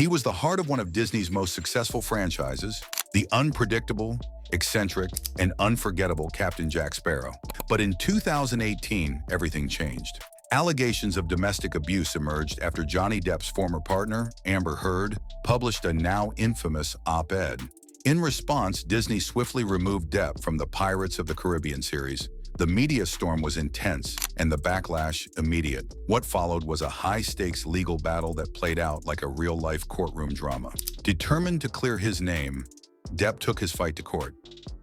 He was the heart of one of Disney's most successful franchises, the unpredictable, eccentric, and unforgettable Captain Jack Sparrow. But in 2018, everything changed. Allegations of domestic abuse emerged after Johnny Depp's former partner, Amber Heard, published a now infamous op-ed. In response, Disney swiftly removed Depp from the Pirates of the Caribbean series. The media storm was intense, and the backlash immediate. What followed was a high-stakes legal battle that played out like a real-life courtroom drama. Determined to clear his name, Depp took his fight to court.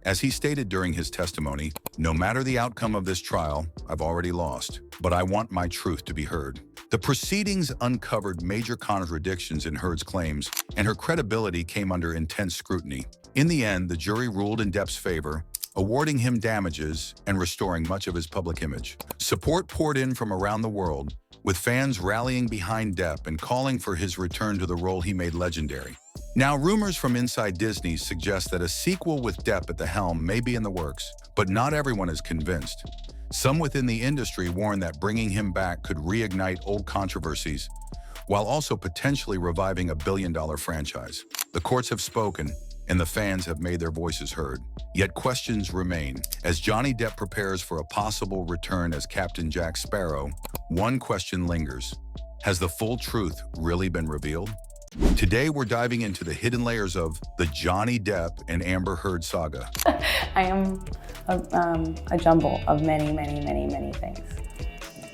As he stated during his testimony, "No matter the outcome of this trial, I've already lost, but I want my truth to be heard." The proceedings uncovered major contradictions in Heard's claims, and her credibility came under intense scrutiny. In the end, the jury ruled in Depp's favor, awarding him damages and restoring much of his public image. Support poured in from around the world, with fans rallying behind Depp and calling for his return to the role he made legendary. Now, rumors from inside Disney suggest that a sequel with Depp at the helm may be in the works, but not everyone is convinced. Some within the industry warn that bringing him back could reignite old controversies, while also potentially reviving a billion-dollar franchise. The courts have spoken, and the fans have made their voices heard. Yet questions remain. As Johnny Depp prepares for a possible return as Captain Jack Sparrow, one question lingers. Has the full truth really been revealed? Today, we're diving into the hidden layers of the Johnny Depp and Amber Heard saga. I am a jumble of many, many, many, many things.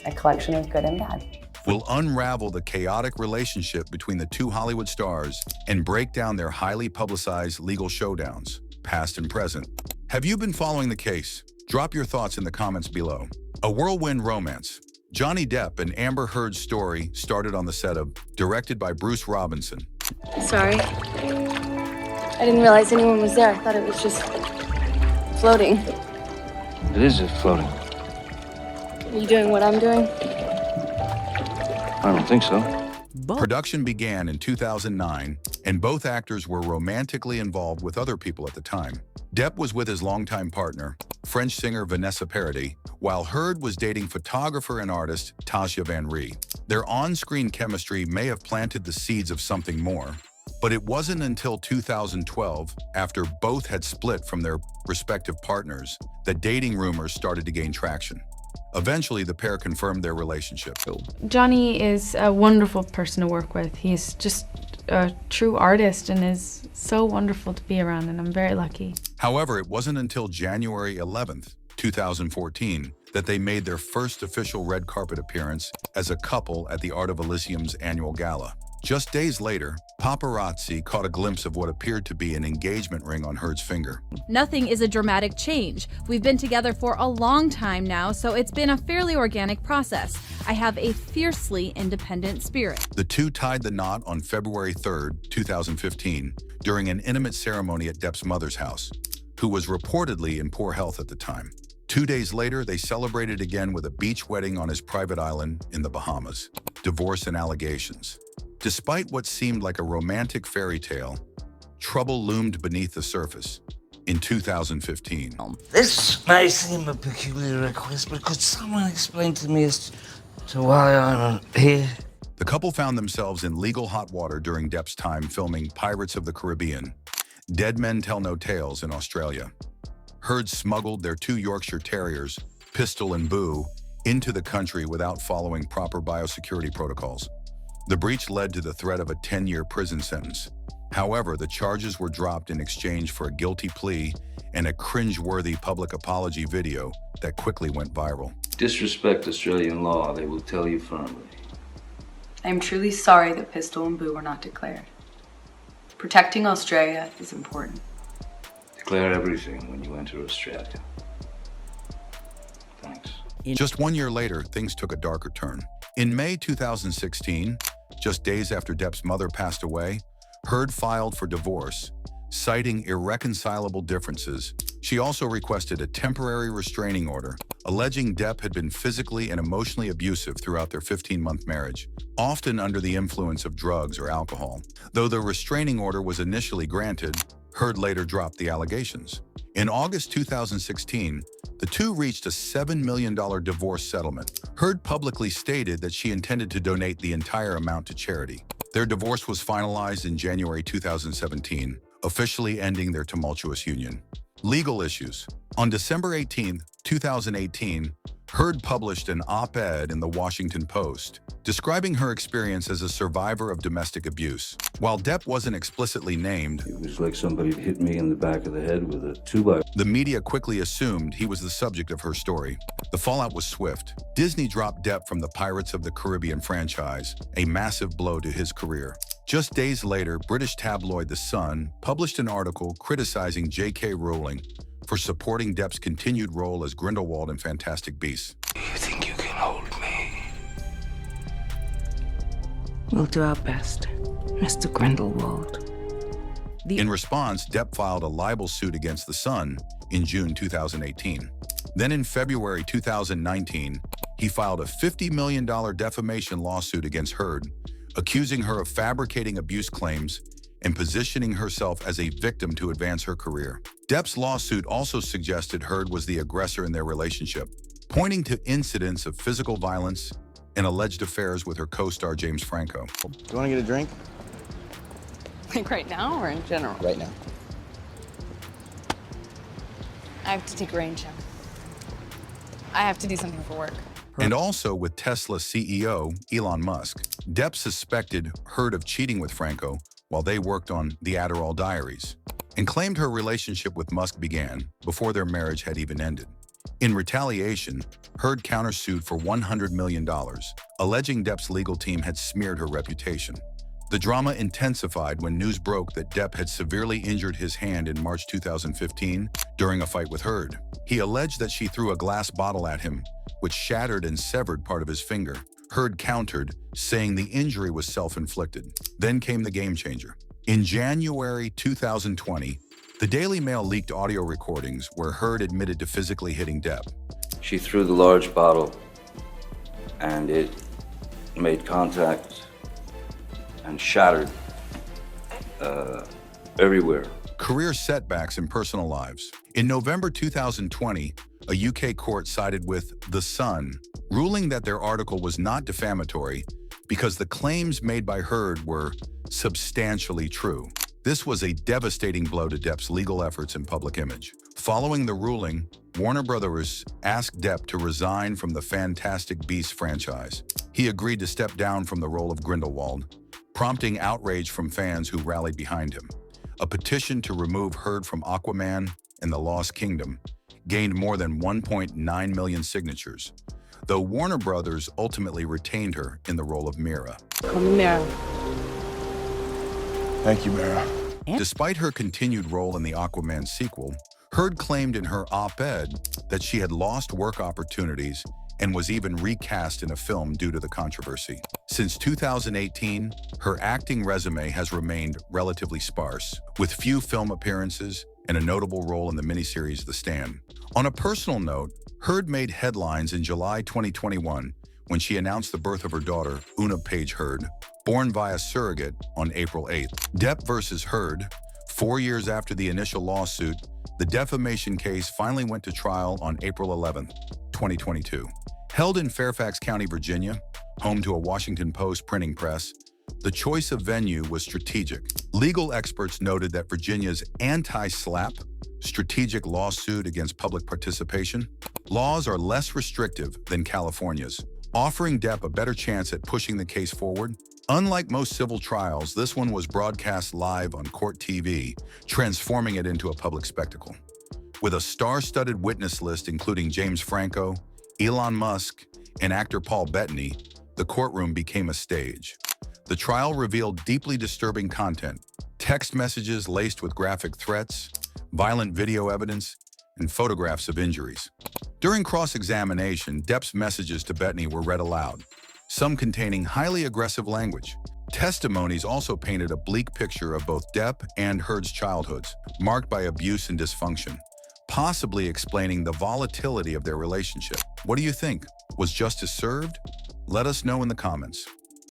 A collection of good and bad. We'll unravel the chaotic relationship between the two Hollywood stars and break down their highly publicized legal showdowns, past and present. Have you been following the case? Drop your thoughts in the comments below. A whirlwind romance. Johnny Depp and Amber Heard's story started on the set of, directed by Bruce Robinson. Sorry. I didn't realize anyone was there. I thought it was just floating. It is just floating. Are you doing what I'm doing? I don't think so. Production began in 2009, and both actors were romantically involved with other people at the time. Depp was with his longtime partner, French singer Vanessa Paradis, while Heard was dating photographer and artist Tasha Van Ree. Their on-screen chemistry may have planted the seeds of something more, but it wasn't until 2012, after both had split from their respective partners, that dating rumors started to gain traction. Eventually, the pair confirmed their relationship. Johnny is a wonderful person to work with. He's just a true artist and is so wonderful to be around, and I'm very lucky. However, it wasn't until January 11th, 2014, that they made their first official red carpet appearance as a couple at the Art of Elysium's annual gala. Just days later, paparazzi caught a glimpse of what appeared to be an engagement ring on Heard's finger. Nothing is a dramatic change. We've been together for a long time now, so it's been a fairly organic process. I have a fiercely independent spirit. The two tied the knot on February 3rd, 2015, during an intimate ceremony at Depp's mother's house, who was reportedly in poor health at the time. 2 days later, they celebrated again with a beach wedding on his private island in the Bahamas. Divorce and allegations. Despite what seemed like a romantic fairy tale, trouble loomed beneath the surface. In 2015, This may seem a peculiar request, but could someone explain to me as to why I'm here? the couple found themselves in legal hot water during Depp's time filming Pirates of the Caribbean, Dead Men Tell No Tales in Australia. Heard smuggled their 2 Yorkshire Terriers, Pistol and Boo, into the country without following proper biosecurity protocols. The breach led to the threat of a 10-year prison sentence. However, the charges were dropped in exchange for a guilty plea and a cringe-worthy public apology video that quickly went viral. Disrespect Australian law, they will tell you firmly. I am truly sorry that Pistol and Boo were not declared. Protecting Australia is important. Declare everything when you enter Australia. Thanks. Just 1 year later, things took a darker turn. In May 2016, just days after Depp's mother passed away, Heard filed for divorce, citing irreconcilable differences. She also requested a temporary restraining order, alleging Depp had been physically and emotionally abusive throughout their 15-month marriage, often under the influence of drugs or alcohol. Though the restraining order was initially granted, Heard later dropped the allegations. In August 2016, the two reached a $7 million divorce settlement. Heard publicly stated that she intended to donate the entire amount to charity. Their divorce was finalized in January 2017, officially ending their tumultuous union. Legal issues. On December 18, 2018, Heard published an op-ed in the Washington Post, describing her experience as a survivor of domestic abuse. While Depp wasn't explicitly named, It was like somebody hit me in the back of the head with a 2x. the media quickly assumed he was the subject of her story. The fallout was swift. Disney dropped Depp from the Pirates of the Caribbean franchise, a massive blow to his career. Just days later, British tabloid The Sun published an article criticizing J.K. Rowling for supporting Depp's continued role as Grindelwald in Fantastic Beasts. You think you can hold me? We'll do our best, Mr. Grindelwald. In response, Depp filed a libel suit against The Sun in June 2018. Then in February 2019, he filed a $50 million defamation lawsuit against Heard, accusing her of fabricating abuse claims and positioning herself as a victim to advance her career. Depp's lawsuit also suggested Heard was the aggressor in their relationship, pointing to incidents of physical violence and alleged affairs with her co-star James Franco. Do you want to get a drink? Like right now or in general? Right now. I have to take a rain shower. I have to do something for work. And also with Tesla CEO Elon Musk. Depp suspected Heard of cheating with Franco while they worked on The Adderall Diaries, and claimed her relationship with Musk began before their marriage had even ended. In retaliation, Heard countersued for $100 million, alleging Depp's legal team had smeared her reputation. The drama intensified when news broke that Depp had severely injured his hand in March 2015 during a fight with Heard. He alleged that she threw a glass bottle at him, which shattered and severed part of his finger. Heard countered, saying the injury was self-inflicted. Then came the game changer. In January 2020, the Daily Mail leaked audio recordings where Heard admitted to physically hitting Depp. She threw the large bottle, and it made contact and shattered everywhere. Career setbacks and personal lives. In November 2020, a UK court sided with The Sun, ruling that their article was not defamatory because the claims made by Heard were substantially true. This was a devastating blow to Depp's legal efforts and public image. Following the ruling, Warner Brothers asked Depp to resign from the Fantastic Beasts franchise. He agreed to step down from the role of Grindelwald, prompting outrage from fans who rallied behind him. A petition to remove Heard from Aquaman and the Lost Kingdom gained more than 1.9 million signatures, though Warner Brothers ultimately retained her in the role of Mira. Call me Mara. Thank you, Mara. Despite her continued role in the Aquaman sequel, Heard claimed in her op-ed that she had lost work opportunities and was even recast in a film due to the controversy. Since 2018, her acting resume has remained relatively sparse, with few film appearances and a notable role in the miniseries The Stand. On a personal note, Heard made headlines in July 2021 when she announced the birth of her daughter, Una Page Heard, born via surrogate on April 8th. Depp versus Heard. 4 years after the initial lawsuit, the defamation case finally went to trial on April 11th, 2022. Held in Fairfax County, Virginia, home to a Washington Post printing press, the choice of venue was strategic. Legal experts noted that Virginia's anti-SLAPP, strategic lawsuit against public participation, laws are less restrictive than California's, offering Depp a better chance at pushing the case forward. Unlike most civil trials, this one was broadcast live on court TV, transforming it into a public spectacle. With a star-studded witness list including James Franco, Elon Musk, and actor Paul Bettany, the courtroom became a stage. The trial revealed deeply disturbing content, text messages laced with graphic threats, violent video evidence, and photographs of injuries. During cross-examination, Depp's messages to Bettany were read aloud, some containing highly aggressive language. Testimonies also painted a bleak picture of both Depp and Heard's childhoods, marked by abuse and dysfunction, possibly explaining the volatility of their relationship. What do you think? Was justice served? Let us know in the comments.